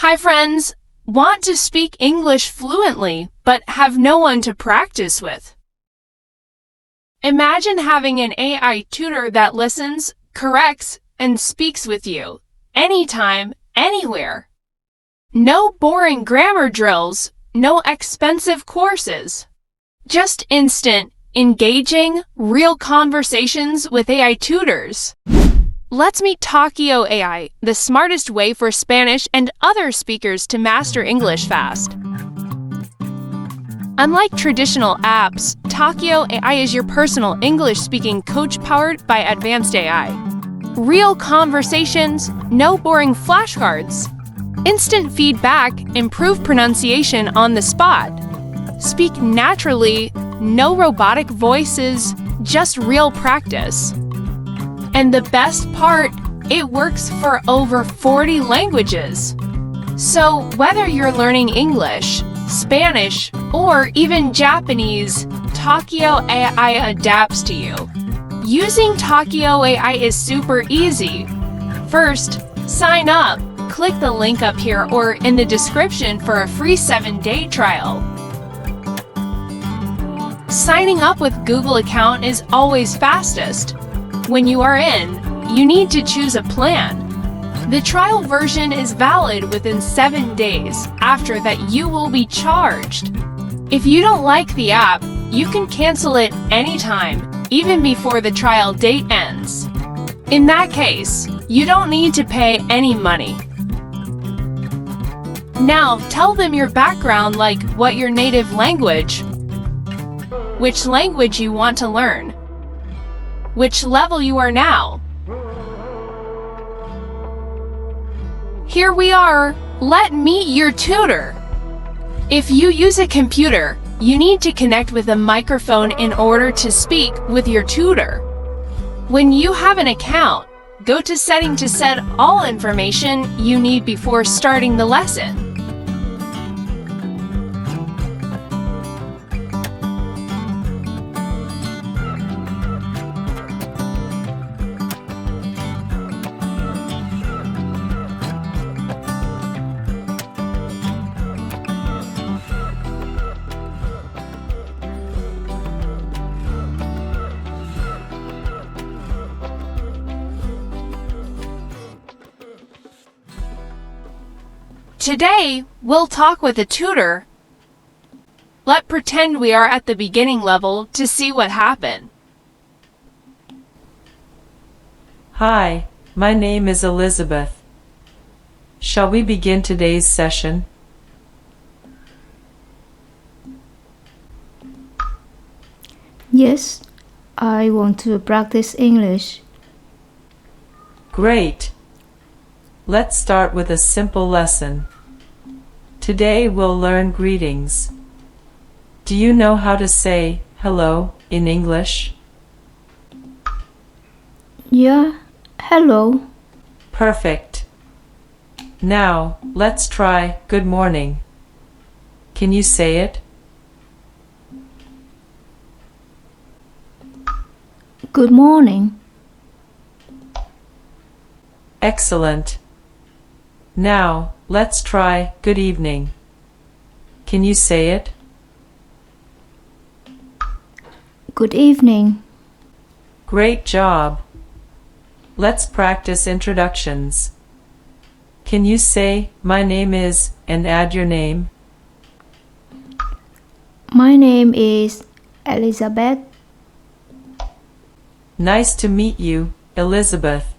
Hi friends! Want to speak English fluently, but have no one to practice with? Imagine having an AI tutor that listens, corrects, and speaks with you, anytime, anywhere. No boring grammar drills, no expensive courses. Just instant, engaging, real conversations with AI tutors. Let's meet Talkio AI, the smartest way for Spanish and other speakers to master English fast. Unlike traditional apps, Talkio AI is your personal English-speaking coach powered by advanced AI. Real conversations, no boring flashcards. Instant feedback, improve pronunciation on the spot. Speak naturally, no robotic voices, just real practice. And the best part, it works for over 40 languages. So whether you're learning English, Spanish, or even Japanese, Talkio AI adapts to you. Using Talkio AI is super easy. First, sign up. Click the link up here or in the description for a free 7-day trial. Signing up with Google account is always fastest. When you are in, you need to choose a plan. The trial version is valid within 7 days. After that, you will be charged. If you don't like the app, you can cancel it anytime, even before the trial date ends. In that case, you don't need to pay any money. Now, tell them your background, like what your native language, which language you want to learn, which level you are now. Here we are. Let me meet your tutor. If you use a computer, you need to connect with a microphone in order to speak with your tutor. When you have an account, go to Setting to set all information you need before starting the lesson. Today, we'll talk with a tutor. Let's pretend we are at the beginning level to see what happened. Hi, my name is Elizabeth. Shall we begin today's session? Yes, I want to practice English. Great. Let's start with a simple lesson. Today we'll learn greetings. Do you know how to say hello in English? Yeah, hello. Perfect. Now, let's try good morning. Can you say it? Good morning. Excellent. Now, let's try good evening. Can you say it? Good evening. Great job. Let's practice introductions. Can you say, my name is, and add your name? My name is Elizabeth. Nice to meet you, Elizabeth.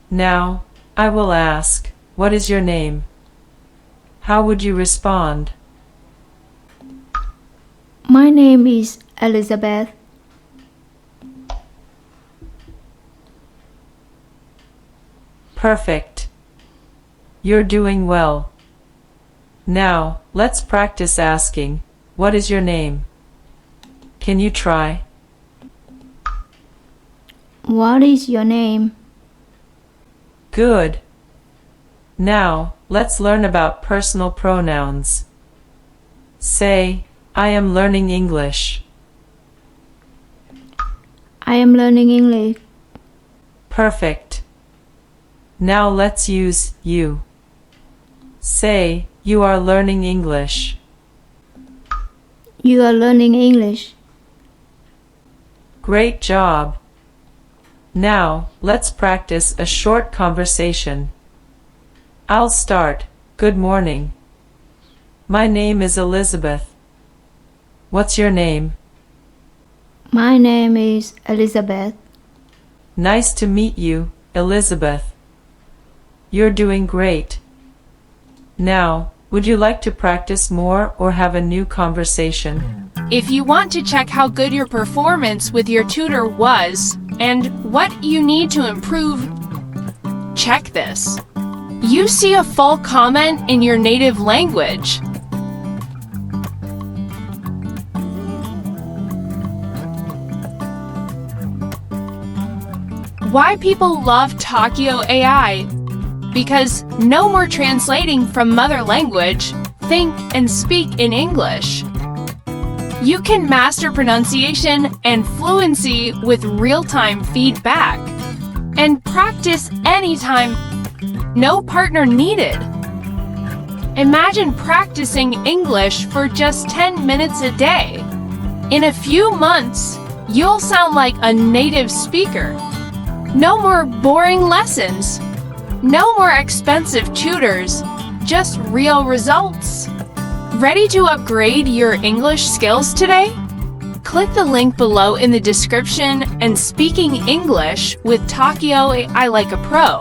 Now, I will ask, what is your name? How would you respond? My name is Elizabeth. Perfect. You're doing well. Now, let's practice asking, what is your name? Can you try? What is your name? Good. Now, let's learn about personal pronouns. Say, I am learning English. I am learning English. Perfect. Now let's use you. Say, you are learning English. You are learning English. Great job. Now, let's practice a short conversation. I'll start. Good morning. My name is Elizabeth. What's your name? My name is Elizabeth. Nice to meet you, Elizabeth. You're doing great. Now, would you like to practice more or have a new conversation? If you want to check how good your performance with your tutor was and what you need to improve, check this. You see a full comment in your native language. Why people love Talkio AI? Because no more translating from mother language, think and speak in English. You can master pronunciation and fluency with real-time feedback. And practice anytime, no partner needed. Imagine practicing English for just 10 minutes a day. In a few months, you'll sound like a native speaker. No more boring lessons. No more expensive tutors. Just real results. Ready to upgrade your English skills today? Click the link below in the description and Speaking English with Talkio AI like a pro.